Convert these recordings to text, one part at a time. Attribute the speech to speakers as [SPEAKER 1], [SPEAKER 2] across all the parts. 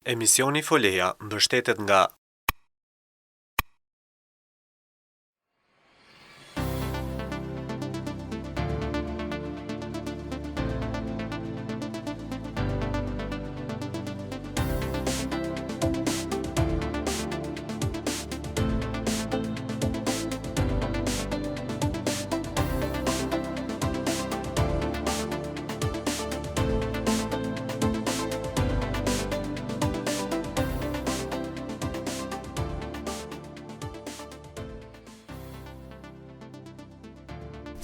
[SPEAKER 1] Emisioni Folea mbështetet nga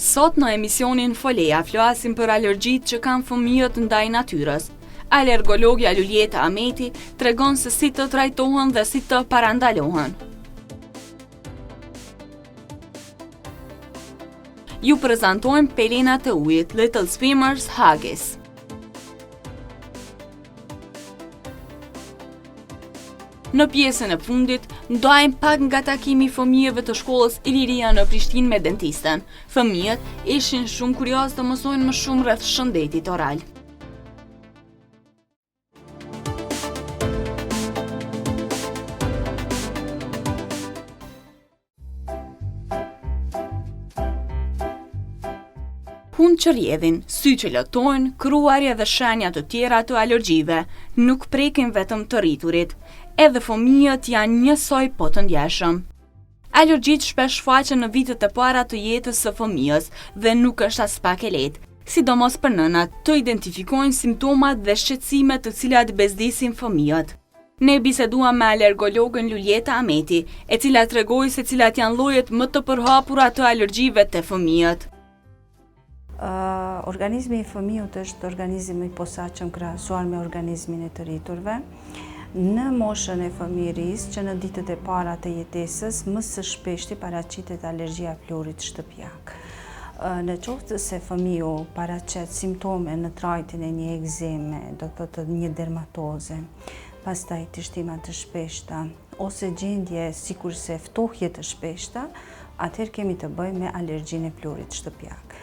[SPEAKER 2] Sot në emisionin Folea flasim për alergjitë që kanë fëmijët ndaj natyrës. Alergologja Luljeta Ameti tregon se si të trajtohen dhe si të parandalohen. Ju prezantojmë pelenat e ujit, Little Swimmers Haggis. Në pjesën e fundit, ndajmë pak nga takimi i fëmijëve të shkollës Iliria në Prishtinë me dentisten. Fëmijët ishin shumë kurioz të mësojnë më shumë rreth shëndetit oral. Hunë që rjedhin, sy që lëtojnë, kruarje dhe shenja të tjera të alergjive, nuk prekin vetëm të rriturit. Edhe fëmijët janë njësoj po të ndjeshëm. Alergjitë shpesh shfaqen në vitet e para të jetës së fëmijës dhe nuk është as pak e lehtë, sidomos për nënat, të identifikojnë simptomat dhe shqetësimet të cilat bezdisin fëmijët. Ne biseduam me alergologën Luljeta Ameti, e cila tregoi se cilat janë llojet më të përhapura të alergjive te fëmijët.
[SPEAKER 3] Organizmi i fëmijës është organizmi i posaçëm krahasuar me organizmin e të rriturve. Në moshën e fëmijërisë, që në ditët e para të jetesës, më së shpeshti paraqitet alergjia florit shtëpiak. Në qoftë se fëmiu paraqet simptome në trajtin e një ekzeme, do të thotë një dermatoze, pastaj të shtima të shpeshta, ose gjendje sikurse ftohje të shpeshta, atëherë kemi të bëjmë me alergjinë e florit shtëpiak.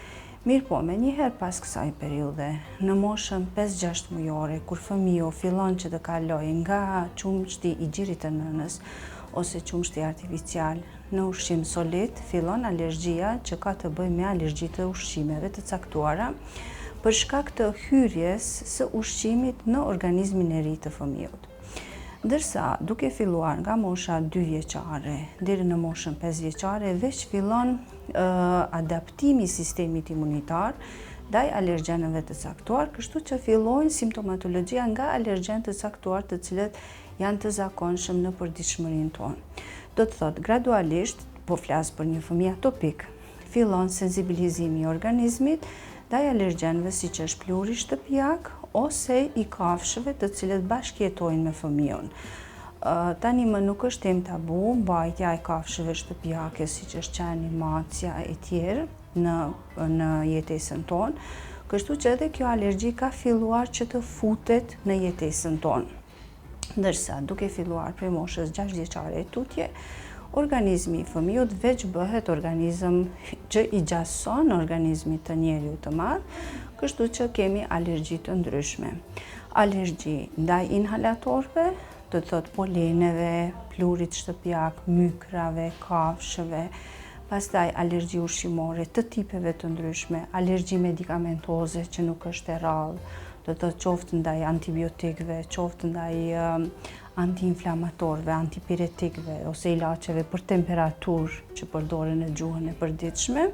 [SPEAKER 3] Mirë po, me njëherë pas kësaj periude, në moshën 5-6 mujore, kur fëmiu fillon që të kaloj nga qumshti i gjirit të nënës, ose qumshti artificial në ushqim solid, fillon alergjia që ka të bëjë me alergji të ushqimeve të caktuara, për shkak të hyrjes së ushqimit në organizmin e ri të fëmijut. Ndërsa, duke filluar nga mosha 2 vjeçare deri në moshën 5 vjeçare, veç fillon adaptimi i sistemit imunitar ndaj alergjenëve të caktuar, kështu që fillojnë simptomatologjia nga alergjenë të caktuar të cilët janë të zakonshëm në përditshmërinë tonë. Do të thotë, gradualisht, po flas për një fëmijë atopik, fillon sensibilizimi i organizmit ndaj alergjenëve siç është pluri shtëpiak ose i kafshëve të cilët bashkëjetojnë me fëmijën. Tani më nuk është temë tabu mbajtja e kafshëve shtëpiake siç është qeni, macja e tjerë në jetesën tonë, kështu që edhe kjo alergji ka filluar që të futet në jetesën tonë. Ndërsa duke filluar prej moshës 6 vjeçare e tutje, organizmi i fëmijut veç bëhet organizëm që i gjason organizmit të njeriut të madh, kështu që kemi alergji të ndryshme. Alergji ndaj inhalatorëve, do të thotë poleneve, plurit shtëpiak, mykrave, kafshëve, pastaj alergji ushqimore të tipeve të ndryshme, alergji medikamentoze që nuk është e rrallë, do të thotë qoftë ndaj antibiotikëve, qoftë ndaj antiinflamatorëve, antipiretikëve ose ilaçeve për temperaturë që përdoren në gjuhën e përditshme,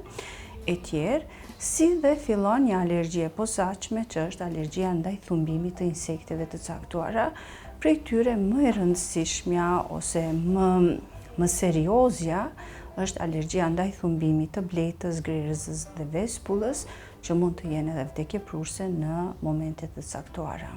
[SPEAKER 3] e tjerë, si dhe fillon një alergji e posaçme që është alergjia ndaj thumbimit të insekteve të caktuara, prej tyre më e rëndësishmja ose më seriozja është alergjia ndaj thumbimit të bletës, grirëzës dhe vespullës, që mund të jenë edhe vdekje prurse në momentet të caktuara.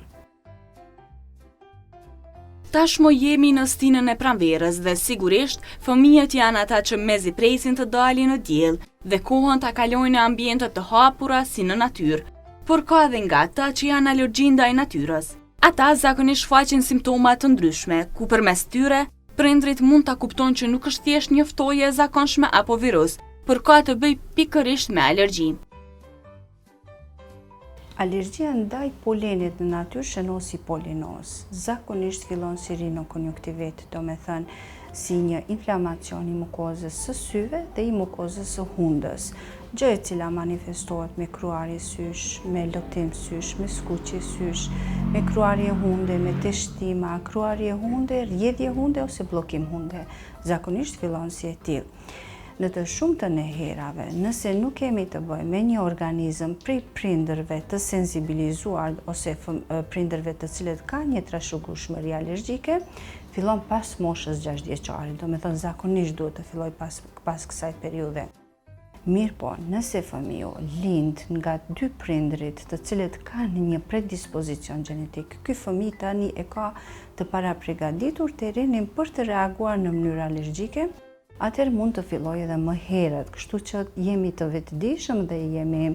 [SPEAKER 2] Tashmo jemi në stinën e pranverës dhe sigurisht fëmijët janë ata që mezi presin të dalin në diell dhe kohën ta kalojnë në ambiente të hapura si në natyrë, por ka edhe nga ata që janë alergji ndaj natyrës. Ata zakonisht shfaqin simptoma të ndryshme, ku përmes tyre prindrit mund ta kuptojnë që nuk është thjesht një ftoje e zakonshme apo virus, por ka të bëjë pikërisht me alergji.
[SPEAKER 3] Alergjia ndaj polenit në natyrë shënon si polenoz. Zakonisht fillon si rinokonjunktivitet, do me thënë si një inflamacion i mukozës së syve dhe i mukozës së hundës, gjë e cila manifestohet me kruarje sysh, me lëtim sysh, me skuqje sysh, me kruarje hunde, me teshtima, kruarje hunde, rjedhje hunde ose bllokim hunde. Zakonisht fillon si e tillë. Në të shumtën e herave, nëse nuk kemi të bëjmë me një organizëm prej prindërve të sensibilizuar ose prindërve të cilët ka një trashëgueshmëri alergjike, fillon pas moshës 6 vjeçare, do me thënë zakonisht duhet të filloj pas kësaj periudhe. Mirë po, nëse fëmiu lind nga 2 prindrit të cilët kanë një predispozicion gjenetik, ky fëmijë tani e ka të paraprigaditur terrenin për të reaguar në mënyrë alergjike, atëherë mund të filloj edhe më herët, kështu që jemi të vetëdijshëm dhe jemi,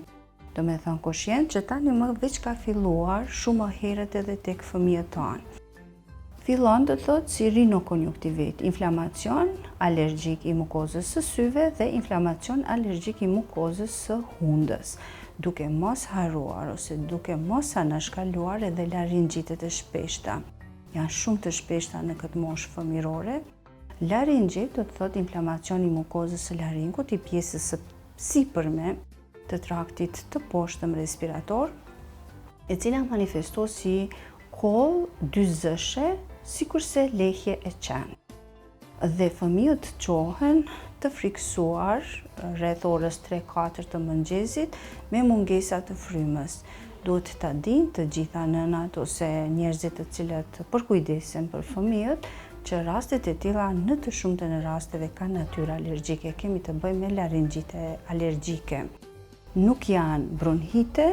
[SPEAKER 3] do me thënë koshient, që tani më veç ka filluar shumë më herët edhe tek fëmijët tanë. Fillon të thotë si rinokonjunktivit, inflamacion alergjik i mukozës së syve dhe inflamacion alergjik i mukozës së hundës, duke mos harruar ose duke mos anashkaluar edhe laringjitet e shpeshta. Janë shumë të shpeshta në këtë moshë fëmirore. Laringjit do të thotë inflamacion i mukozës së laringut, i pjesës së sipërme të traktit të poshtëm respirator, e cila manifestohet si kollë dyzëshe, sikurse lehje e qenë. Dhe fëmijët qohen të friksuar rreth orës 3-4 të mëngjesit me mungesa të frymës. Duhet ta dinë të gjitha nënat ose njerëzit të cilët përkujdesen për fëmijët, që rastet e tilla në të shumtën e rasteve kanë natyrë alergjike, kemi të bëjmë me laringjite alergjike. Nuk janë bronhite,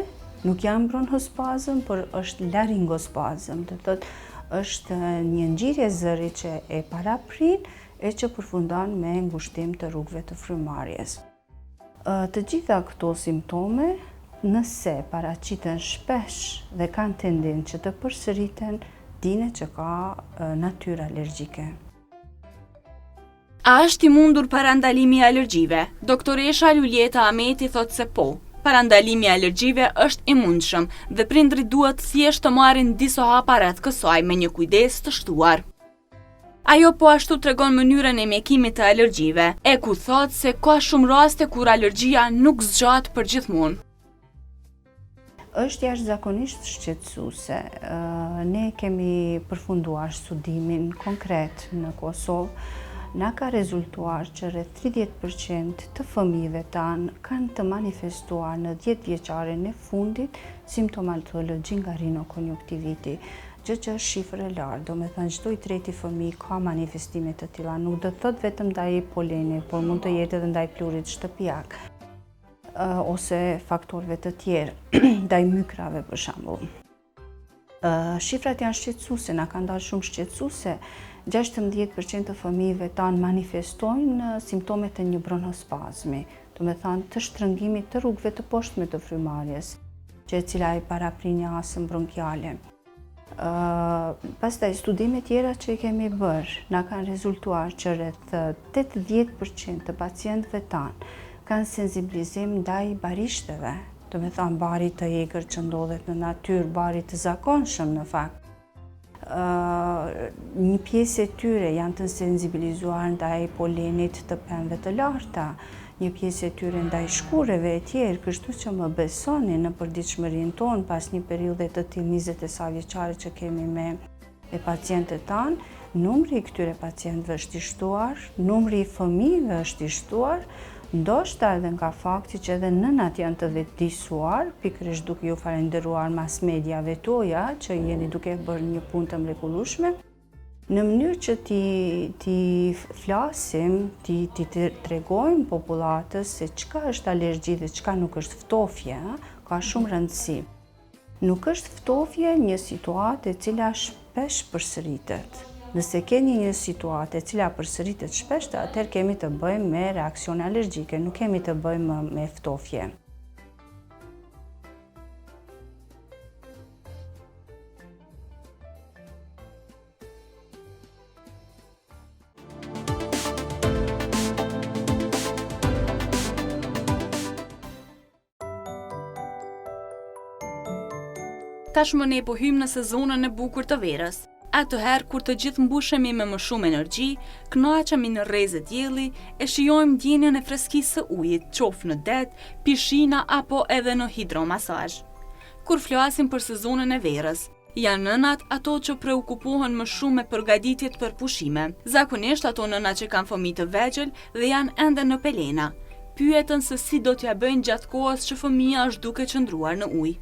[SPEAKER 3] nuk janë bronhospazm, por është laringospazm, do të thotë është një ngjyrje zëri që e paraprin e që përfundon me ngushtim të rrugëve të frymarrjes. Të gjitha këto simptome, nëse paraqiten shpesh dhe kanë tendencë që të përsëriten, dine që ka natyrë alergjike.
[SPEAKER 2] A është i mundur parandalimi i alergjive? Doktoresha Luljeta Ameti thotë se po. Parandalimi i alergjive është i mundshëm dhe prindrit duhet thjesht të marrin disa hapa rreth kësaj me një kujdes të shtuar. Ajo po ashtu tregon mënyrën e mjekimit të alergjive, e ku thotë se ka shumë raste kur alergjia nuk zgjat përgjithmonë.
[SPEAKER 3] Është jashtëzakonisht shqetësuese. Ne kemi përfunduar studimin konkret në Kosovë. Na ka rezultuar që rreth 30% të fëmijëve tanë kanë të manifestuar në 10 vjeçaren e fundit simptomatologji nga rinokonjunktiviti, gjë që është shifër e lartë, do me thënë çdo i treti fëmijë ka manifestime të tilla, nuk do të thotë vetëm ndaj polenit, por mund të jetë edhe ndaj plurit shtëpiak ose faktorëve të tjerë, ndaj mykrave për shembull. Shifrat janë shqetësuese, na kanë dalë shumë shqetësuese. 16% të fëmijëve tanë manifestojnë simptomet e një bronhospazmi, do me thënë të shtrëngimit të rrugëve të poshtme të frymarrjes, që e cila i paraprin një astëm bronkiale. Pastaj studime tjera që i kemi bërë, na kanë rezultuar që rreth 80% të pacientëve tanë kanë sensibilizim ndaj barishteve, do me thënë barit të egër që ndodhet në natyrë, barit të zakonshëm në fakt. Një pjesë e tyre janë të sensibilizuar ndaj polenit të pemëve të larta, një pjesë e tyre ndaj shkureve e tjerë, kështu që më besoni në përditshmërinë tonë pas një periudhe të tillë 20 e sa vjeçare që kemi me pacientët tanë, numri i këtyre pacientëve është i shtuar, numri i fëmijëve është i shtuar, ndoshta edhe nga fakti që edhe nënat janë të vetëdijsuar, pikërisht duke ju falenderuar mass mediave tuaja që jeni duke bërë një punë të mrekullueshme, në mënyrë që ti flasim, ti tregojmë popullatës se çka është alergji dhe çka nuk është ftofje, ka shumë rëndësi. Nuk është ftofje një situatë e cila shpesh përsëritet. Nëse keni një situatë e cila përsëritet shpesh, atëherë kemi të bëjmë me reakcione alergjike, nuk kemi të bëjmë me ftofje.
[SPEAKER 2] tashmë ne po hymë në sezonën e bukur të verës. Atëherë kur të gjithë mbushemi me më shumë energji, kënaqemi në rrezë dielli, e shijojmë ndjenjën e freskisë së ujit, qoftë në det, pishina apo edhe në hidromasazh. Kur flasim për sezonën e verës, janë nënat ato që preokupohen më shumë me përgatitjet për pushime. Zakonisht ato nënat që kanë fëmijë të vegjël dhe janë ende në pelena, pyeten se si do t'ja bëjnë gjatë kohës që fëmia është duke qëndruar në ujë.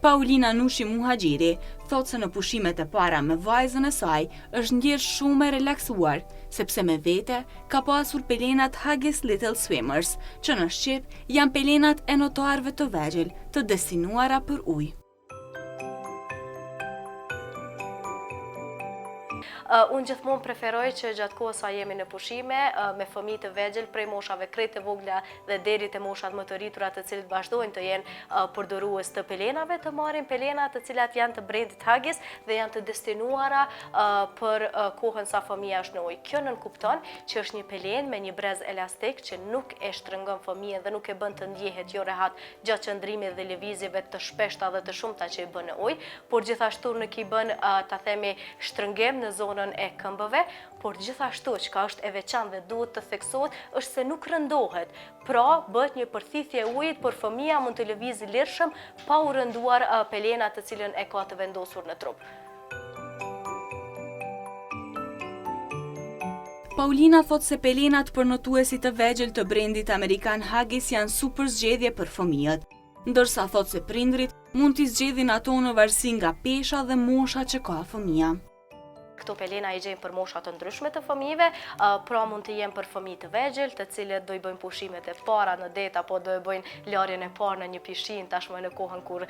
[SPEAKER 2] Paulina Nushi Muhaxhiri thot se në pushimet e para me vajzën e saj është ndjerë shumë e relaksuar, sepse me vete ka pasur pelenat Haggis Little Swimmers, që në Shqip janë pelenat e notarëve të vegjël të destinuara për ujë.
[SPEAKER 4] Unë gjithmonë preferoj që gjatë kohës sa jemi në pushime, me fëmijë të vegjël, prej moshave krejt të vogla dhe deri te moshat më të rritura të cilët vazhdojnë të jenë përdorues të pelenave, të marrin pelena të cilat janë të brendit Haggis dhe janë të destinuara për kohën sa fëmia është në ujë. Kjo nënkupton që është një pelenë me një brez elastik që nuk e shtrëngon fëmijën dhe nuk e bën të ndjehet jo rehat gjatë qëndrimit dhe lëvizjeve të shpeshta dhe të shumta që i bën në ujë, por gjithashtu nuk i bën ta themi shtrëngim në zonën e këmbëve, por gjithashtu çka është e veçantë dhe duhet të theksohet është se nuk rëndohet. Pra, bëhet një përthithje e ujit, por fëmia mund të lëvizë lirshëm pa u rënduar pelena të cilën e ka të vendosur në trup.
[SPEAKER 2] Paulina thot se pelenat për notuesit të vegjël të brendit amerikan Haggis janë super zgjedhje për fëmijët, ndërsa thot se prindrit mund t'i zgjedhin ato në varësi nga pesha dhe mosha që ka fëmia.
[SPEAKER 4] Këto pelena i gjejmë për mosha të ndryshme të fëmijëve, pra mund të jenë për fëmijë të vegjël, të cilët do i bëjnë pushimet e para në det apo do i bëjnë larjen e parë në një pishinë tashmë në kohën kur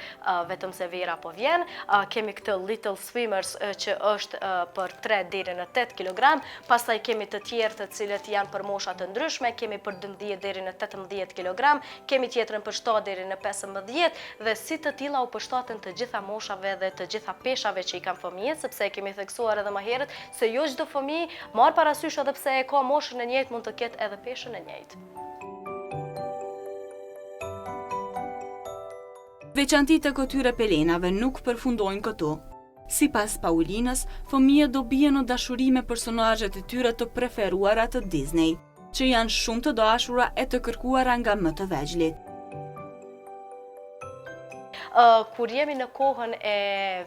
[SPEAKER 4] vetëm se vera po vjen. Kemi këtë Little Swimmers që është për 3 deri në 8 kg, pastaj kemi të tjerë të cilët janë për mosha të ndryshme, kemi për 12 deri në 18 kg, kemi tjetrën për 7 deri në 15 dhe si të tilla u përshtaten të gjitha moshave dhe të gjitha peshave që i kanë fëmijët, sepse kemi theksuar edhe më herët se jo çdo fëmijë marr parasysh edhe pse e ka moshën e njëjtë mund të ketë edhe peshën e njëjtë.
[SPEAKER 2] Veçantitë e këtyre pelenave nuk përfundojnë këtu. Sipas Paulinës, fëmijët do bien në dashuri me personazhet e tyre të preferuara të Disney, që janë shumë të dashura e të kërkuara nga më të vegjëlit.
[SPEAKER 4] Kur jemi në kohën e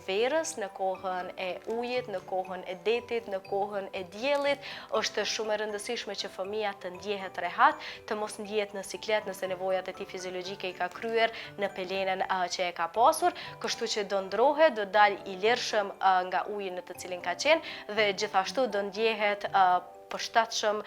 [SPEAKER 4] verës, në kohën e ujit, në kohën e detit, në kohën e diellit, është shumë e rëndësishme që fëmia të ndjehet rehat, të mos ndjehet në siklet nëse nevojat e tij fiziologjike i ka kryer në pelenën që e ka pasur, kështu që do ndrohet, do dalë i lirshëm nga uji në të cilin ka qenë dhe gjithashtu do ndjehet përshtatshëm,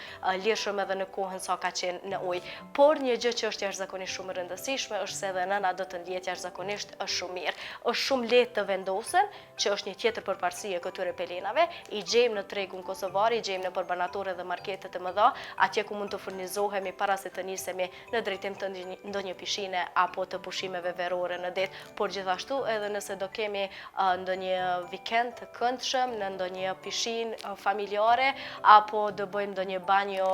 [SPEAKER 4] lirshëm edhe në kohën sa ka qenë në ujë. Por një gjë që është jashtëzakonisht shumë e rëndësishme është se edhe nëna do të ndjehet jashtëzakonisht është shumë mirë. Është shumë lehtë të vendosen, që është një tjetër përparësi e këtyre pelenave. I gjejmë në tregun kosovar, i gjejmë në përbanatore dhe marketet e mëdha, atje ku mund të furnizohemi para se të nisemi në drejtim të ndonjë pishine apo të pushimeve verore në det, por gjithashtu edhe nëse do kemi ndonjë vikend të këndshëm në ndonjë pishinë familjare apo do bëjmë ndonjë banjo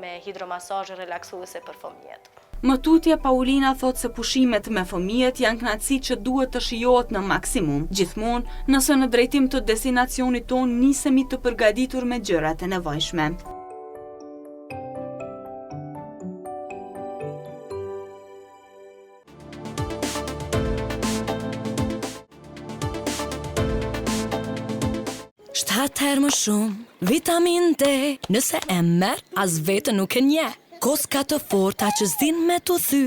[SPEAKER 4] me hidromasazh relaksuese për fëmijët.
[SPEAKER 2] Më tutje, Paulina thot se pushimet me fëmijët janë kënaqësi që duhet të shijohet në maksimum, gjithmonë nëse në drejtim të destinacionit tonë nisemi të përgatitur me gjërat e nevojshme.
[SPEAKER 5] Shtatë më shumë, vitamin D, nëse e merr, as vetë nuk e nje. Koska të forta që s'din me të thy,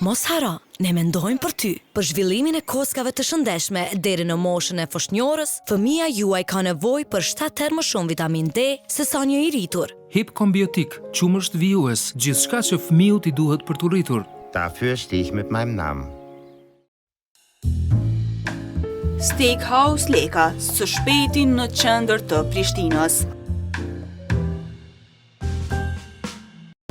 [SPEAKER 5] mos haro, ne mendojmë për ty. Për zhvillimin e koskave të shëndeshme deri në moshën e foshnjorës, fëmia juaj ka nevojë për 7 herë më shumë vitamin D se sa një i rritur.
[SPEAKER 6] Hip Kombiotik, qumësht vijues, gjithçka që fëmijët i duhet për të rritur.
[SPEAKER 7] Dafür stehe ich mit meinem Namen.
[SPEAKER 2] Steakhouse Leka, së shpejti në qendër të Prishtinës.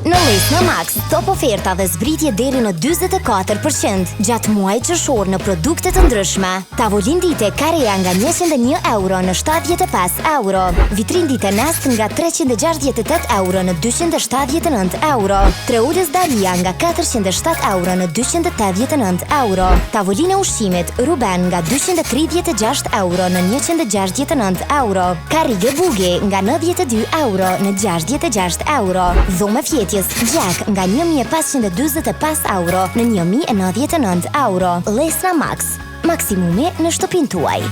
[SPEAKER 8] Në Lesna Max, top oferta dhe zbritje deri në 44% gjatë muajit qershor në produkte të ndryshme. Tavolin dite Karea nga 101 euro në 75 euro. Vitrin dite Nest nga 368 euro në 279 euro. Treulës Dalia nga 407 euro në 289 euro. Tavolina ushqimit Ruben nga 236 euro në 169 euro. Karrige Bugi nga 92 euro në 66 euro. Dhomë fjetjes Jack nga 1525 euro në 1099 euro. Lesna Max, maksimumi në shtëpinë tuaj.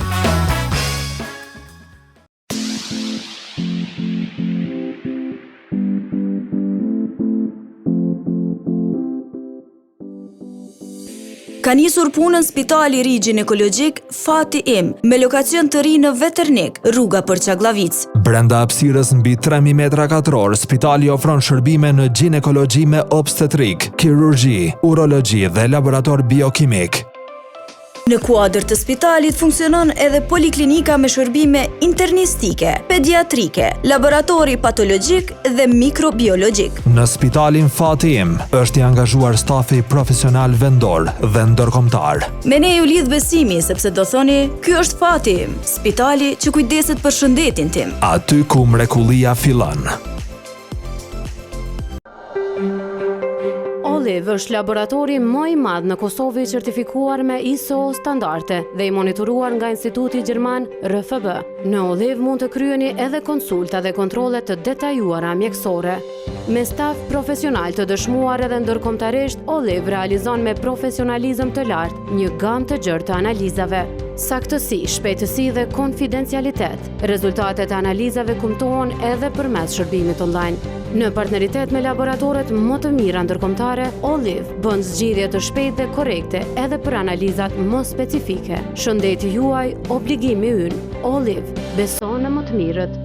[SPEAKER 9] Ka nisur punën Spitali i Ri Ginekologjik Fati Im, me lokacion të ri në Veternik, rruga për Çaklavic.
[SPEAKER 10] Brenda hapësirës mbi 3000 metra katror, spitali ofron shërbime në ginekologji me obstetrik, kirurgji, urologji dhe laborator biokimik.
[SPEAKER 9] Në kuadër të spitalit funksionon edhe poliklinika me shërbime internistike, pediatrike, laboratori patologjik dhe mikrobiologjik.
[SPEAKER 10] Në spitalin Fati Im është i angazhuar stafi profesional vendor dhe ndërkombëtar.
[SPEAKER 9] Me ne ju lidh besimi sepse do thoni, ky është Fati Im, spitali që kujdeset për shëndetin tim.
[SPEAKER 10] Aty ku mrekullia fillon.
[SPEAKER 11] Olive është laboratori më i madh në Kosovë i certifikuar me ISO standarde dhe i monitoruar nga Instituti Gjerman RFB. Në Olive mund të kryeni edhe konsulta dhe kontrole të detajuara mjekësore. Me staf profesional të dëshmuar edhe ndërkombëtarisht, Olive realizon me profesionalizëm të lartë një gamë të gjerë të analizave. Saktësi, shpejtësi dhe konfidencialitet. Rezultatet e analizave kumtohen edhe përmes shërbimit online. Në partneritet me laboratoret më të mira ndërkombëtare, Olive bën zgjidhje të shpejtë dhe korrekte edhe për analizat më specifike. Shëndeti juaj, obligimi ynë. Olive, beson në më të mirët.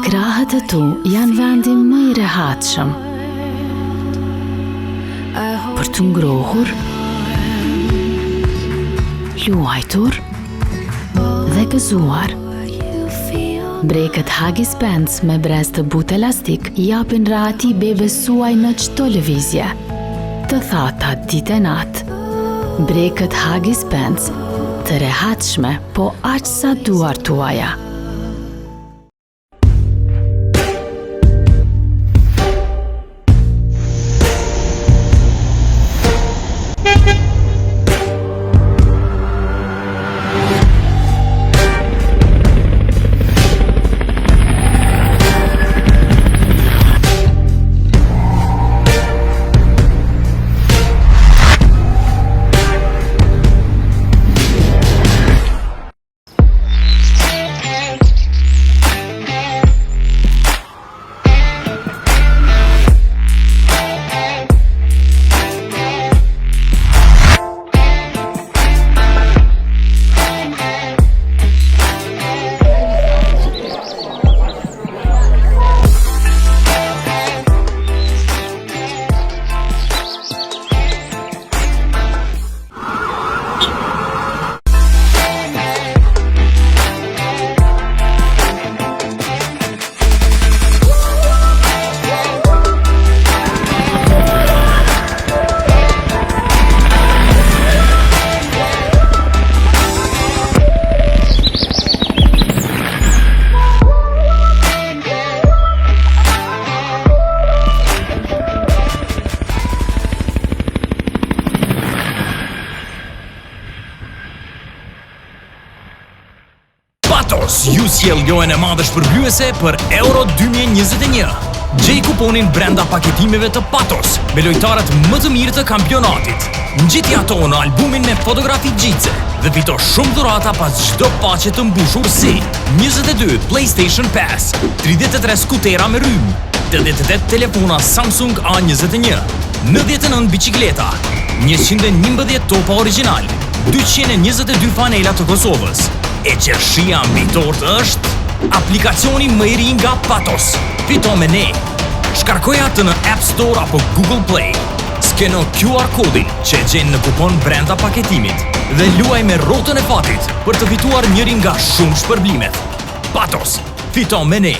[SPEAKER 12] Krahët e tu janë vendi më i rehatshëm për të ngrohur, luajtur dhe gëzuar. Brekët Huggies Pants me brez të butë elastik japin rahati bebes suaj në çdo lëvizje, të thata ditë e natë. Brekët Huggies Pants, të rehatshme, po aq sa duar tuaja.
[SPEAKER 13] Ju sjell lojën e madhe shpërblyese për Euro 2021. Gjej kuponin brenda paketimeve të Patos me lojtarët më të mirë të kampionatit. Ngjiti ato në albumin me fotografi gjitse dhe fito shumë dhurata pas çdo paqe të mbushur si 22 PlayStation Pass, 33 skutera me rrymë, 88 telefona Samsung A21, 99 bicikleta, 111 topa original, 222 fanela të Kosovës. E qershia mbi tortë është aplikacioni më i ri nga Patos. Fito me ne. Shkarkoj atë në App Store apo Google Play. Skeno QR kodin që e gjen në kupon brenda paketimit dhe luaj me rrotën e fatit për të fituar njërin nga shumë shpërblimet. Patos, fito me ne.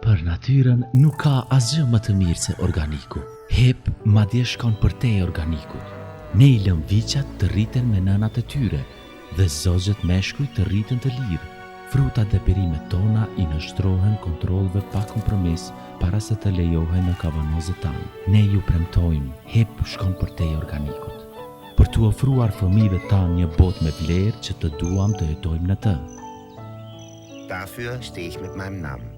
[SPEAKER 14] Për natyrën nuk ka asgjë më të mirë se organiku. Hep madje shkon për te organikut. Ne I lëm viqat të rriten me nënat e tyre dhe zogjet meshkuj të rriten të lirë. Frutat dhe perimet tona I nështrohen kontrollve pa kompromis para se të lejohen në kavanozet tanë. Ne ju premtojmë, Hep shkon për te organikut. Për t'u ofruar fëmijëve tanë një botë me vlerë që të duam të jetojmë në të.
[SPEAKER 7] Dafür stehe ich mit meinem Namen.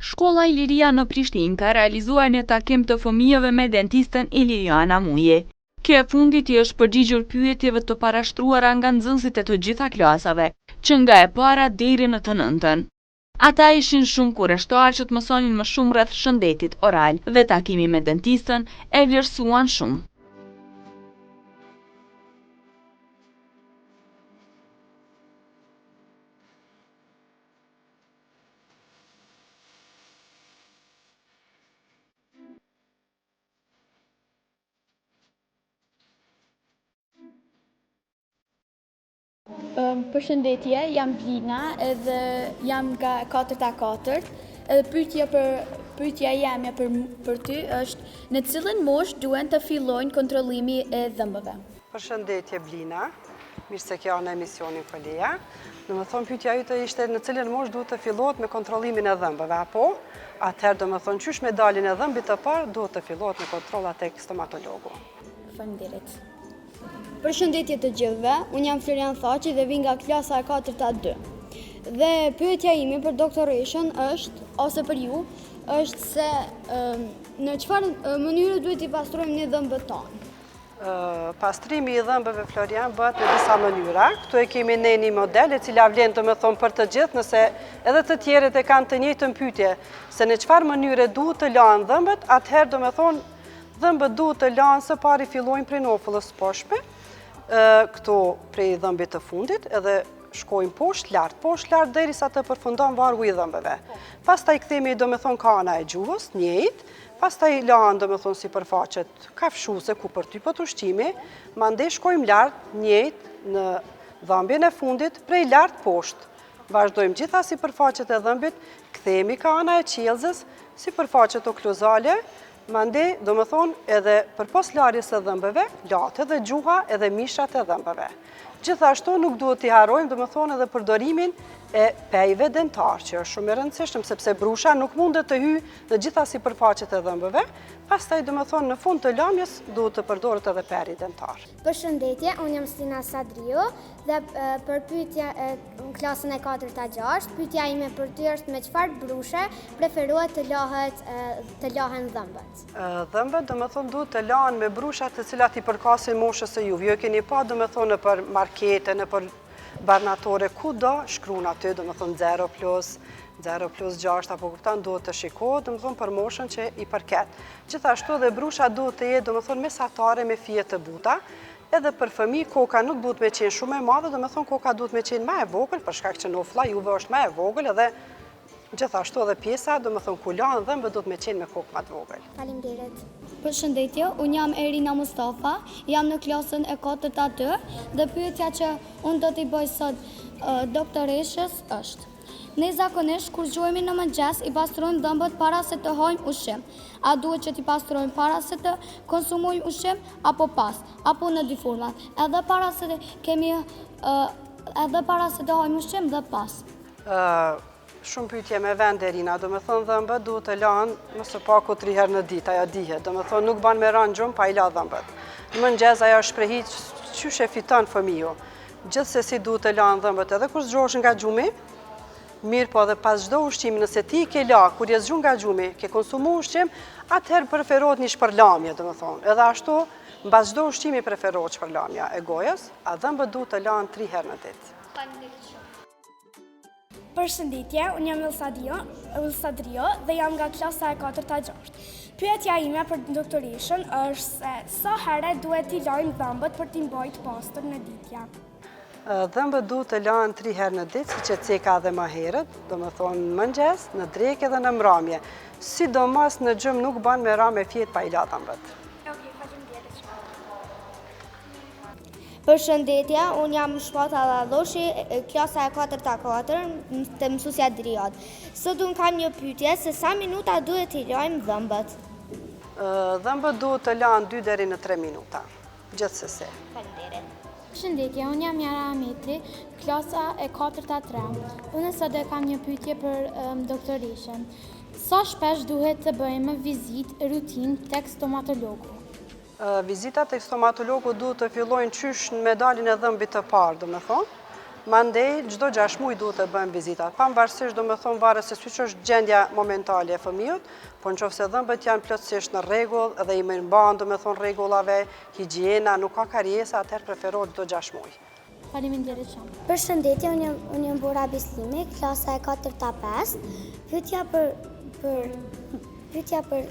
[SPEAKER 2] Shkolla Iliria në Prishtinë ka realizuar një takim të fëmijëve me dentisten Iliriana Muje. Kjo e fundit I është përgjigjur pyetjeve të parashtruara nga nxënësit e të gjitha klasave, që nga e para deri në të nëntën. Ata ishin shumë kureshtar që të mësonin më shumë rreth shëndetit oral dhe takimi me dentistën e vlerësuan shumë.
[SPEAKER 15] Përshëndetje, jam Blina edhe jam nga 4A4 edhe pyetja jeme për ty është në cilën moshë duhen të fillojnë kontrollimi e dhëmbëve?
[SPEAKER 16] Përshëndetje Blina, mirë se kjo në emisionin Foleja. Domethënë pyetja jote ishte në cilën moshë duhet të fillohet me kontrollimin e dhëmbëve, apo? Atëherë domethënë qysh me daljen e dhëmbit të parë duhet të fillohet me kontrollat tek stomatologu.
[SPEAKER 15] Faleminderit. Përshëndetje të gjithëve, unë jam Florian Thaqi dhe vi nga klasa e 4A2. Dhe pyetja ime për doktoreshën është, ose për ju, është se në çfarë mënyre duhet I pastrojmë ne dhëmbët tonë?
[SPEAKER 16] Pastrimi I dhëmbëve, Florian, bëhet në disa mënyra. Këtu e kemi ne një model e cila vlen domethënë për të gjithë, nëse edhe të tjerët e kanë të njëjtën pyetje se në çfarë mënyre duhet të lahen dhëmbët, atëherë domethënë dhëmbët duhet të lahen së pari fillojnë prej nofullës poshtme, këtu prej dhëmbit të fundit, edhe shkojnë poshtë lart derisa të përfundon vargu I dhëmbëve. Pastaj kthehemi domethënë kana e gjuhës, njëjtë, pastaj lahen domethënë sipërfaqet kafshuese ku përtypet ushqimi, mandej shkojmë lart, njëjtë në dhëmbjen e fundit prej lart poshtë. Vazhdojmë gjitha sipërfaqet e dhëmbit, kthehemi kana e qiellzës, sipërfaqet okluzale, mandej, domethënë edhe përpos larjes së dhëmbëve, lahet edhe gjuha edhe mishrat e dhëmbëve. Gjithashtu nuk duhet t'i harrojmë domethënë edhe përdorimin e pejve dentar, që është shumë e rëndësishme sepse brusha nuk mundet të hyjë në gjitha sipërfaqet e dhëmbëve, pastaj domethënë në fund të lamjes duhet të përdoret edhe peri dentar.
[SPEAKER 17] Përshëndetje, unë jam Stina Sadrio dhe për pyetja në klasën e 4A6, pyetja ime për ty është me çfarë brushe preferohet të lahen dhëmbët?
[SPEAKER 16] Dhëmbët domethënë duhet të lahen me brusha të cilat I përkasin moshës së juve. Ju keni pa domethënë nëpër markete, nëpër barnatore ku do, shkruan aty, do më thonë 0+6, apo kuptan duhet të shikohet, do më thonë për moshën që i përket. Gjithashtu dhe brusha duhet të jetë, do më thonë mesatare me fije të buta, edhe për fëmijë koka nuk duhet me qenë shumë e madhe, do më thonë koka duhet me qenë ma e vogël, për shkak që nofla juve është ma e vogël, edhe gjithashtu edhe pjesa, do më thonë kulan dhe mbë duhet me qenë me kokë ma të vogël.
[SPEAKER 15] Faleminderit. Përshëndetje, unë jam Erina Mustafa, jam në klasën e 4A2 dhe pyetja që unë do t'i bëj sot doktoreshës është. Ne zakonisht kur gjuhemi në mëngjes i pastrojmë dhëmbët para se të hajmë ushqim. A duhet që t'i pastrojmë para se të konsumojmë ushqim apo pas, apo në dy format, edhe para se të hajmë ushqim dhe pas?
[SPEAKER 16] Shumë pyetje me vend, Erina, do me thonë dhëmbët duhet të lanë mësë paku 3 herë në ditë, ajo dihet, do me thonë nuk ban me ranë gjumë pa i la dhëmbët. Në mëngjes ajo shprehi qyshe fiton fëmiju. Gjithsesi duhet të lanë dhëmbët edhe kur zgjohesh nga gjumi, mirë po edhe pas çdo ushqimi, nëse ti ke la, kur je zgjuar nga gjumi, ke konsumu ushqim, atëherë preferohet një shpërlamje, do me thonë. Edhe ashtu, mbas çdo ushqimi preferohet shpërlamja e gojës, a dhëmbët duhet të lanë 3 herë në ditë.
[SPEAKER 18] Përshëndetje, unë jam Ilsadrio dhe jam nga klasa e 4A6. Pyetja ime për doktoreshën është se sa herë duhet t'i lajmë dhëmbët për t'i mbajtur pastër në ditja?
[SPEAKER 16] Dhëmbët duhet të lanë 3 herë në ditë, si që ceka dhe ma herët, do me thonë në mëngjes, në dreke dhe në mramje. Sidomos në gjëm nuk ban me ra me fjetë pa i la dhëmbët.
[SPEAKER 17] Përshëndetje, unë jam Shpata Lalloshi, klasa e 4A4, të mësusja Driot. Sot unë kam një pyetje se sa minuta duhet t'i lajmë dhëmbët?
[SPEAKER 16] Dhëmbët duhet të lanë 2 deri në 3 minuta, gjithsesi.
[SPEAKER 18] Përshëndetje, unë jam Jara Ametri, klasa e 4A3. Unë sot e kam një pyetje për doktoreshën. Sa shpesh duhet të bëjmë vizitë rutin tek stomatologu?
[SPEAKER 16] Vizitat e stomatologu duhet të fillojnë qysh në medalin e dhëmbit të parë, do me thonë. Mandej, gjdo 6 muaj duhet të bëjmë vizitat. Pavarësisht, do me thonë, varet se siç është gjendja momentale e fëmijët, po nëse dhëmbët janë plotësisht në rregull dhe i mirëmban, do me thonë, rregullave, higjiena, nuk ka karjesa, atëherë preferohet çdo 6 muaj.
[SPEAKER 18] Faleminderit shumë.
[SPEAKER 17] Përshëndetje, unë jam Bora Bislimi, klasa e 4A5. Pyetja për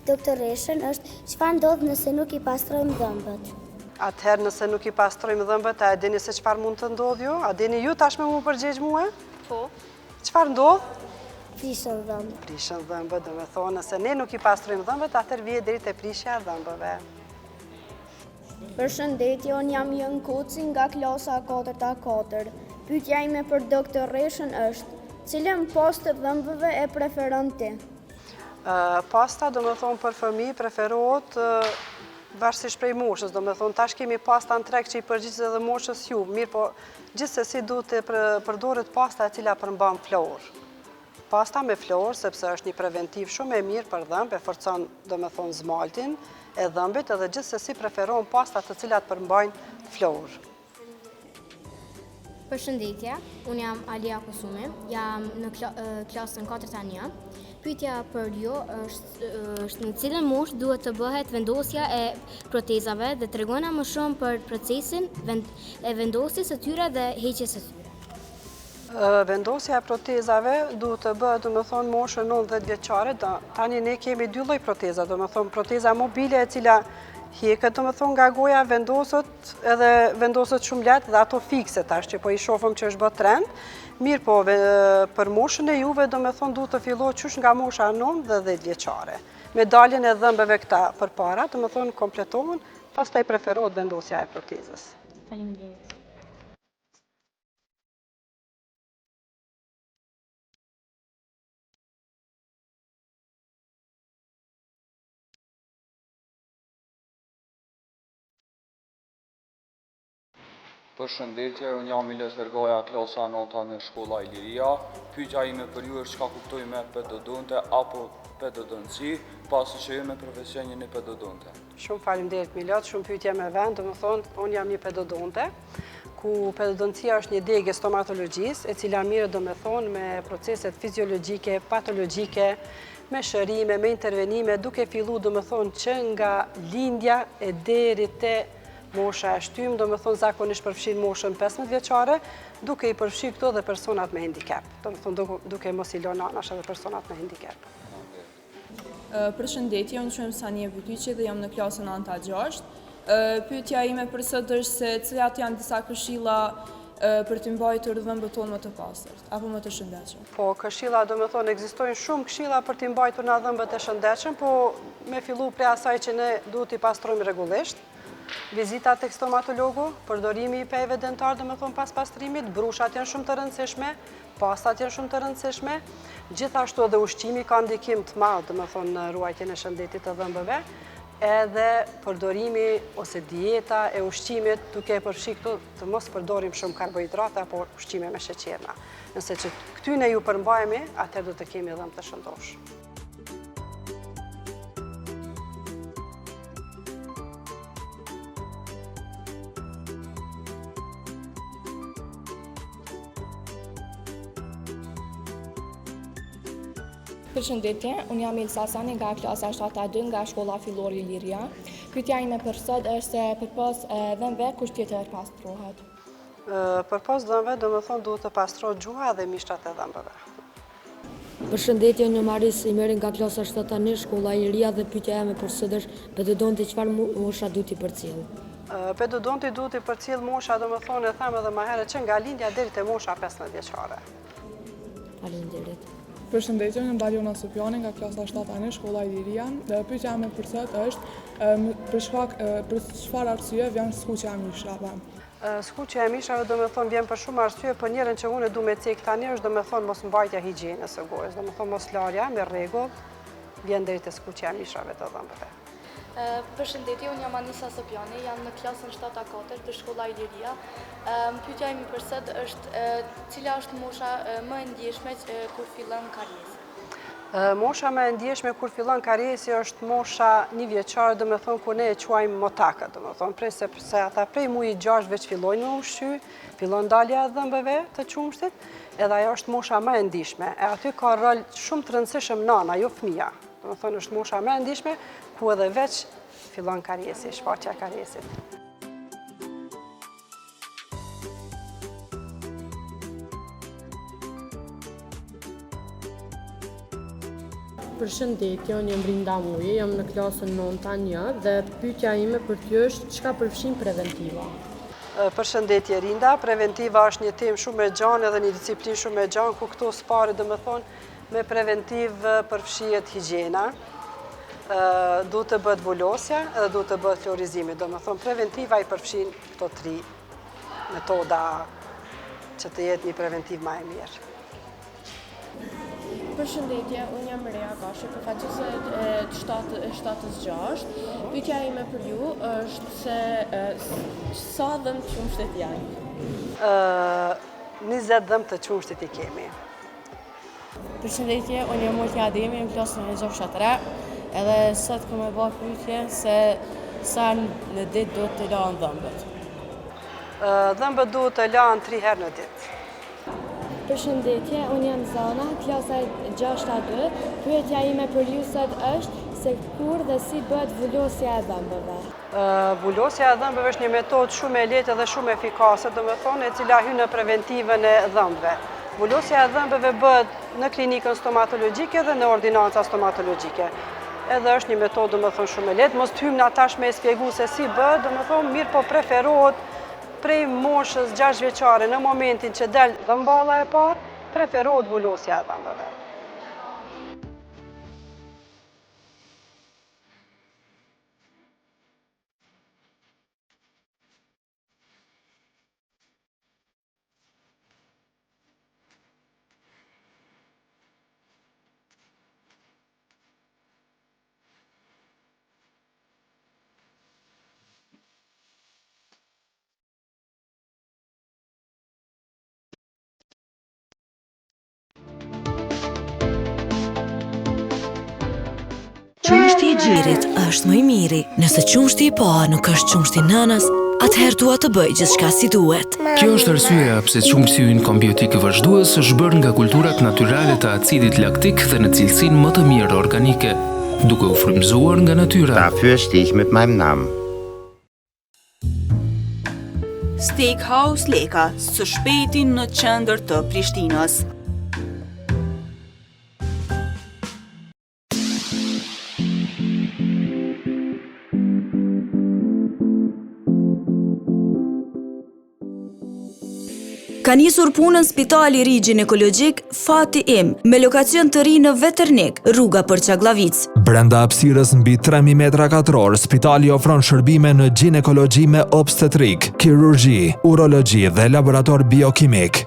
[SPEAKER 17] doktoreshën është çfarë ndodh nëse nuk i pastrojmë dhëmbët?
[SPEAKER 16] Atëherë nëse nuk i pastrojmë dhëmbët, a e dini se çfarë mund të ndodhë ju? A dini ju tashme mu përgjigj mua?
[SPEAKER 4] Po.
[SPEAKER 16] Çfarë ndodh?
[SPEAKER 17] Prishën dhëmbët.
[SPEAKER 16] Prishën dhëmbët, do me thonë, nëse ne nuk i pastrojmë dhëmbët, atëherë vije deri te prishja e dhëmbëve.
[SPEAKER 15] Përshëndetje, unë jam Jën Kuci nga klasa 4A4. Pyetja ime për doktoreshën është, cilën postë të dhëmbëve e preferon ti?
[SPEAKER 16] Pasta, do me thonë, për fëmijë preferohet varësisht prej moshës, do me thonë, tash kemi pasta në treg që i përgjigjet edhe moshës ju, mirë po gjithsesi duhet të përdoret pasta e cila përmban florë. Pasta me florë, sepse është një preventiv shumë e mirë për dhëmbë, e forcon, do me thonë, zmaltin e dhëmbit, edhe gjithsesi preferohen pasta të cilat përmbajnë florë.
[SPEAKER 19] Përshëndetje, unë jam Alia Kusumi, jam në klasën 4A1. Pyetja për ju është në cilën moshë duhet të bëhet vendosja e protezave dhe tregona më shumë për procesin e vendosjes së tyre dhe heqjes së tyre.
[SPEAKER 16] Vendosja e protezave duhet të bëhet, do me thonë, moshën 90 vjeçare. Tani ne kemi 2 lloj proteza, do me thonë, proteza mobile e cila hjeket, do me thonë, nga goja vendosët edhe vendosët shumë lehtë dhe ato fikse tash që po i shohim që është bë trend. Mirë po, për moshën e juve, do me thonë, duhet të fillohet qysh nga mosha 9 dhe 10 vjeçare. Me daljen e dhëmbëve këta përpara, do me thonë, kompletohen, pastaj preferohet vendosja e protezës.
[SPEAKER 18] Faleminderit.
[SPEAKER 20] Përshëndetje, unë jam Miles Vergoja, klasa 9 në shkolla Iliria. Pyetja ime për ju është çka kuptoj me pedodonte apo pedodonci, pasi që jam me profesionin e pedodonte.
[SPEAKER 16] Shumë faleminderit Milat, shumë pyetje me vend, do të thonë, unë jam një pedodonte, ku pedodoncia është një degë stomatologjisë, e cila mirë, do të thonë, me proceset fiziologjike, patologjike, me shërime, me intervenime, duke filluar, do të thonë, që nga lindja e deri te mosha e shtym, do me thonë zakonisht përfshin moshën 15 vjeqare, duke i përfshi këto dhe personat me handicap. Do me thonë duke mos i lënë anash edhe personat me handicap.
[SPEAKER 21] Përshëndetje, unë quhem Sania Vytyqi dhe jam në klasën Anta 6. Pyetja ime për sot është se cilat janë disa këshilla për të mbajtur dhëmbët tonë më të pastërt apo më të shëndetshëm.
[SPEAKER 16] Po, këshilla do me thonë ekzistojnë shumë këshilla për të mbajtur na dhëmbët e shëndetshëm, po me fillu prej asaj që ne duhet i pastrojmë rregullisht. Vizita tek stomatologu, përdorimi i pejve dentar, do me thonë pas pastrimit, brushat janë shumë të rëndësishme, pastat janë shumë të rëndësishme, gjithashtu edhe ushqimi ka ndikim të madh, do me thonë në ruajtjen e shëndetit të dhëmbëve, edhe përdorimi ose dieta e ushqimit duke e përfshi këtu të mos përdorim shumë karbohidrate apo ushqime me sheqerna. Nëse që këtyne ju përmbajemi, atëherë do të kemi dhëmbë të shëndosh.
[SPEAKER 22] Përshëndetje, unë jam Elsa Sani nga klasa 7A2 nga shkolla fillore Iliria. Pyetja ime për sot është se përpas dhëmbëve kush tjetër pastrohet?
[SPEAKER 16] Përpas dhëmbëve do me thonë duhet të pastrohet gjuha dhe mishtat e dhëmbëve.
[SPEAKER 23] Përshëndetje, unë jam Aris i merr nga klasa 7A1 shkolla Iliria dhe pyetja ime për sot është pedodonti çfarë mosha duhet i përcjell?
[SPEAKER 16] Pedodonti duhet i përcjell mosha, do me thonë e them edhe më herët që nga lindja deri te mosha 15 vjeçare.
[SPEAKER 23] Faleminderit.
[SPEAKER 21] Përshëndetje, unë jam Daliona Sopjani nga klasa 7A1 shkolla Iliria. Pyetja ime për sot është për çfarë arsye vjen skuqja e mishrave?
[SPEAKER 16] Skuqja e mishrave do me thonë vjen për shumë arsye, për njërin që unë du me cek tani është do me thonë mos mbajtja higjienës së gojës, do me thonë mos larja me rregull, vjen deri te skuqja e mishrave të dhëmbëve.
[SPEAKER 22] Përshëndetje, unë jam Anisa Sopjani, jam në klasën 7A4 të shkolla Iliria. Pyetja ime për sot është cila është mosha më e ndjeshme kur fillon karriesi?
[SPEAKER 16] Mosha më e ndjeshme kur fillon karriesi është mosha 1 vjeçare, do me thonë ku ne e quajmë motaka, do me thonë sepse ata prej mujit 6 veç fillojnë me ushqy, fillon dalja e dhëmbëve të qumshtit, edhe ajo është mosha më e ndjeshme. E aty ka rol shumë të rëndësishëm nana, jo fëmia. Do me thonë është mosha më e ndjeshme ku edhe veç fillon karriesi, shfaqja e karriesit.
[SPEAKER 23] Përshëndetje, unë jam Brinda Muji, jam në klasën 9A1 dhe pyetja ime për ty është çka përfshin preventiva?
[SPEAKER 16] Përshëndetje Rinda, preventiva është një temë shumë e gjanë edhe një disiplinë shumë e gjanë, ku këto spari do me thonë me preventiv përfshihet higjiena, duhet të bëhet vulosja edhe duhet të bëhet fluorizimi. Do me thonë preventiva i përfshin këto 3 metoda që të jetë një preventiv më e mirë.
[SPEAKER 22] Përshëndetje, unë jam Maria Gashi, përfaqëse të 7-6. Pyetja ime për ju është se sa dhëmbë të qumshtit janë?
[SPEAKER 16] 20 dhëmbë të qumshtit i kemi.
[SPEAKER 22] Përshëndetje, unë jam Multi Ademi, në klasën e 6A3, edhe sot kam e bërë pyetje se sa në ditë duhet të lahen dhëmbët.
[SPEAKER 16] Dhëmbët duhet të lahen 3 herë në ditë.
[SPEAKER 15] Përshëndetje, unë jam Zana, klasa 6A2. Pyetja ime për ju sot është se kur dhe si bëhet vulosja e dhëmbëve.
[SPEAKER 16] Vulosja e dhëmbëve është një metodë shumë e lehtë dhe shumë efikase, do me thonë, e cila hyn në preventivën e dhëmbëve. Vulosja e dhëmbëve bëhet në klinikën stomatologjike dhe në ordinanca stomatologjike. Edhe është një metodë, do me thonë, shumë e lehtë, mos të hymë në atash me shpjegu se si bëhet, do me thonë, mirë po preferohet prej moshës 6 vjeçare në momentin që del dhëmballa e parë, preferohet vulosja e dhëmbëve.
[SPEAKER 5] Qumshti i gjirit është më i miri. Nëse qumshti i parë nuk është qumshti i nënës, atëherë dua të bëj gjithçka si duhet.
[SPEAKER 6] Kjo është arsyeja pse qumshti ynë kombiotik vazhdues është bërë nga kulturat natyrale të acidit laktik dhe në cilësinë më të mirë organike, duke u frymëzuar nga natyra.
[SPEAKER 7] Dafür stehe ich mit meinem Namen.
[SPEAKER 2] Steakhouse Leka, së shpejti në qendër të Prishtinës.
[SPEAKER 9] Ka nisur punën Spitali i Ri Ginekologjik Fati Im, me lokacion të ri në Veternik, rruga për Çaklavic.
[SPEAKER 10] Brenda hapësirës mbi 3000 metra katror, spitali ofron shërbime në ginekologji me obstetrik, kirurgji, urologji dhe laborator biokimik.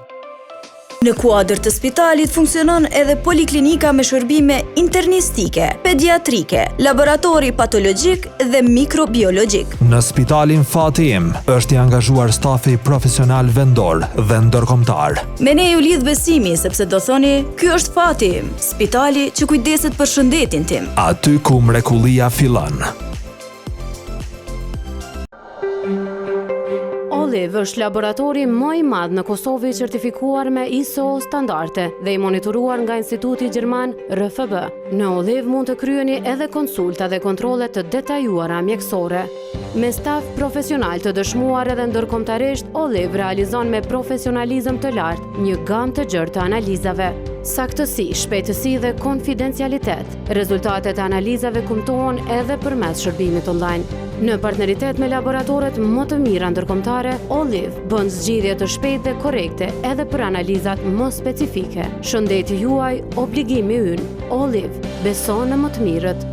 [SPEAKER 9] Në kuadër të spitalit funksionon edhe poliklinika me shërbime internistike, pediatrike, laboratori patologjik dhe mikrobiologjik.
[SPEAKER 10] Në spitalin Fati Im është i angazhuar stafi profesional vendor dhe ndërkombëtar.
[SPEAKER 9] Me ne ju lidh besimi sepse do thoni, ky është Fati Im, spitali që kujdeset për shëndetin tim.
[SPEAKER 10] Aty ku mrekullia fillon.
[SPEAKER 11] Olive është laboratori më i madh në Kosovë i certifikuar me ISO standarde dhe i monitoruar nga Instituti Gjerman RFB. Në Olive mund të kryeni edhe konsulta dhe kontrole të detajuara mjekësore. Me staf profesional të dëshmuar edhe ndërkombëtarisht, Olive realizon me profesionalizëm të lartë një gamë të gjerë të analizave. Saktësi, shpejtësi dhe konfidencialitet. Rezultatet e analizave kumtohen edhe përmes shërbimit online. Në partneritet me laboratoret më të mira ndërkombëtare, Olive bën zgjidhje të shpejtë dhe korrekte edhe për analizat më specifike. Shëndeti juaj, obligimi ynë. Olive, beson në më të mirët.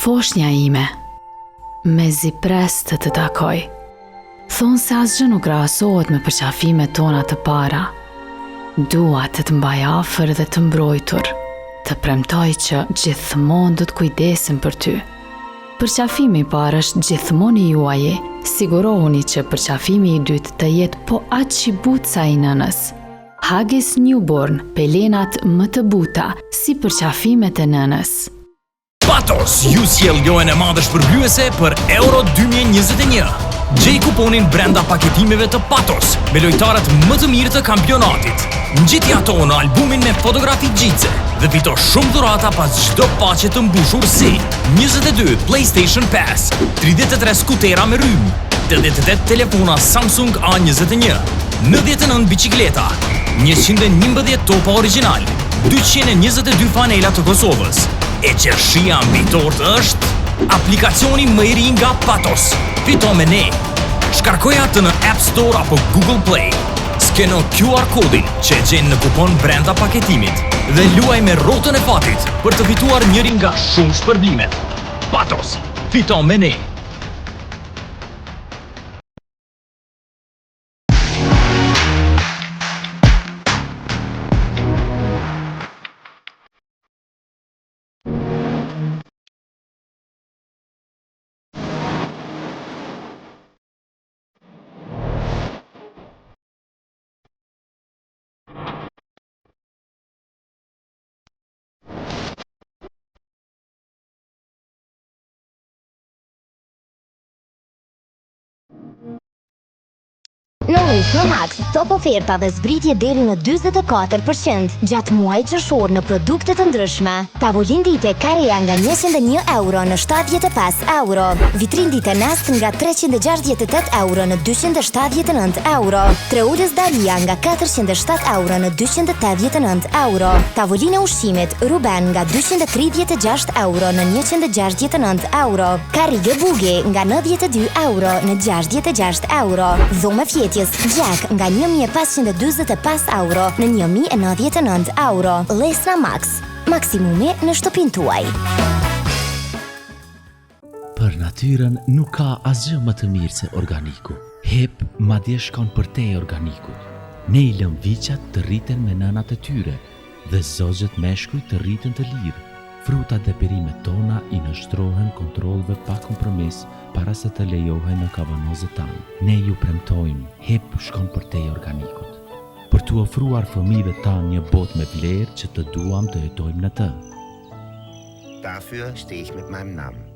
[SPEAKER 12] Foshnja ime, me zi pres të të takoj. Thonë se asgjë nuk krahasohet me përqafimet tona të para. Dua të të mbaj afër dhe të mbrojtur, të premtoj që gjithmonë do të kujdesim për ty. Përqafimi i parë është gjithmonë i juaje, sigurohuni që përqafimi i dytë të jetë po aq i butë sa i nënës. Haggis Newborn, pelenat më të buta, si përqafimet e nënës.
[SPEAKER 13] Patos ju sjell lojën e madhe shpërblyese për Euro 2021. Gjej kuponin brenda paketimeve të Patos me lojtarët më të mirë të kampionatit. Ngjiti ato në albumin me fotografi gjitse dhe fito shumë dhurata pas çdo paqe të mbushur si 22 PlayStation Pass, 33 skutera me rrymë, 88 telefona Samsung A21, 99 bicikleta, 111 topa origjinal, 222 fanela të Kosovës. E qershia mbi tortë është aplikacioni më i ri nga Patos. Fito me ne. Shkarkoja atë në App Store apo Google Play. Skeno QR kodin që e gjen në kupon brenda paketimit dhe luaj me rrotën e fatit për të fituar njërin nga shumë shpërblimet. Patos, fito me ne.
[SPEAKER 1] Në Pro Max, top oferta dhe zbritje deri në 44% gjatë muajit qershor në produkte të ndryshme. Tavolin dite Karea nga 101 euro në 75 euro. Vitrin dite Nest nga 368 euro në 279 euro. Treulës Dalia nga 407 euro në 289 euro. Tavolin e ushqimit Ruben nga 236 euro në 169 euro. Karrige Bugi nga 92 euro në 66 euro. Dhomë fjetje Jack nga 1525 euro në 1099 euro. Lesna Max, maksimumi në shtëpinë tuaj.
[SPEAKER 14] Për natyrën nuk ka asgjë më të mirë se organiku. Hep madje shkon për te organikut. Ne i lëm viqat të rriten me nënat e tyre dhe zogjet meshkuj të rriten të lirë. Frutat dhe perimet tona i nështrohen kontrollve pa kompromis para se të lejohen në kavanozet tanë. Ne ju premtojmë, hep shkon për te organikut. për t'u ofruar fëmijëve tanë një botë me vlerë që të duam të jetojmë në të.
[SPEAKER 7] Dafür stehe ich mit meinem Namen.